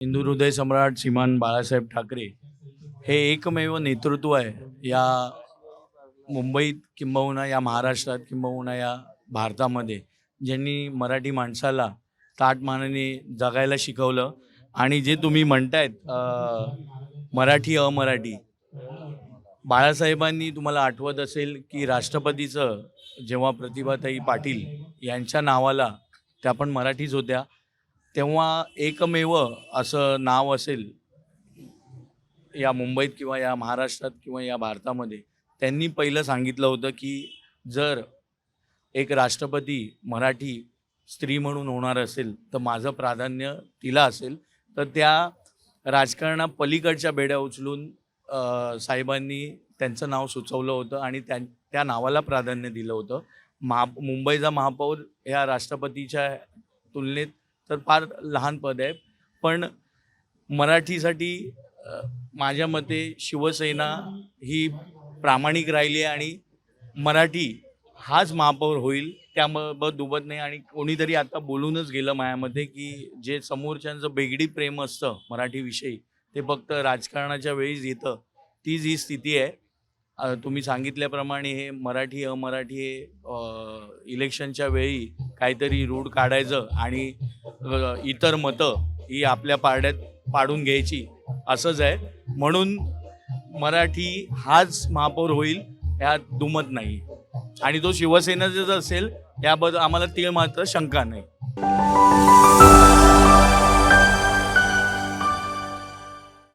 हिंदू हृदय सम्राट श्रीमान बाळासाहेब ठाकरे हे एकमेव नेतृत्व आहे या मुंबईत किंबहुना या महाराष्ट्रात किंबहुना या भारतामध्ये, ज्यांनी मराठी माणसाला ताटमानाने जगायला शिकवलं. आणि जे तुम्ही म्हणतायत मराठी अमराठी, बाळासाहेबांनी तुम्हाला आठवत असेल की राष्ट्रपतीचं जेव्हा प्रतिभाताई पाटील यांच्या नावाला, त्या पण मराठीच होत्या, तेव्हा एकमेव असं नाव असेल या मुंबईत किंवा या महाराष्ट्रात किंवा या भारतामध्ये, त्यांनी पहिलं सांगितलं होतं की जर एक राष्ट्रपती मराठी स्त्री म्हणून होणार असेल तर माझं प्राधान्य तिला असेल. तर त्या राजकारणापलीकडच्या बेड्या उचलून साहेबांनी त्यांचं नाव सुचवलं होतं आणि त्या नावाला प्राधान्य दिलं होतं. मुंबईचा महापौर ह्या राष्ट्रपतीच्या तुलनेत तर फार लहान पद आहे, पण मराठीसाठी माझ्या मते शिवसेना ही प्रामाणिक राहिली आहे आणि मराठी हाच महापौर होईल, त्याबाबत दुबत नाही. आणि कोणीतरी आता बोलूनच गेलं माझ्यामध्ये की जे समोरच्यांचं बेगडी प्रेम असतं मराठीविषयी ते फक्त राजकारणाच्या वेळीच येतं, तीच ही स्थिती आहे. तुम्ही सांगितल्याप्रमाणे हे मराठी अमराठी हे इलेक्शनच्या वेळी काहीतरी रूढ काढायचं आणि इतर मतं ही आपल्या पारड्यात पाडून घ्यायची, असंच आहे. म्हणून मराठी हाच महापौर होईल यात दुमत नाही, आणि तो शिवसेनेचाच असेल याबद्दल आम्हाला तीळ मात्र शंका नाही.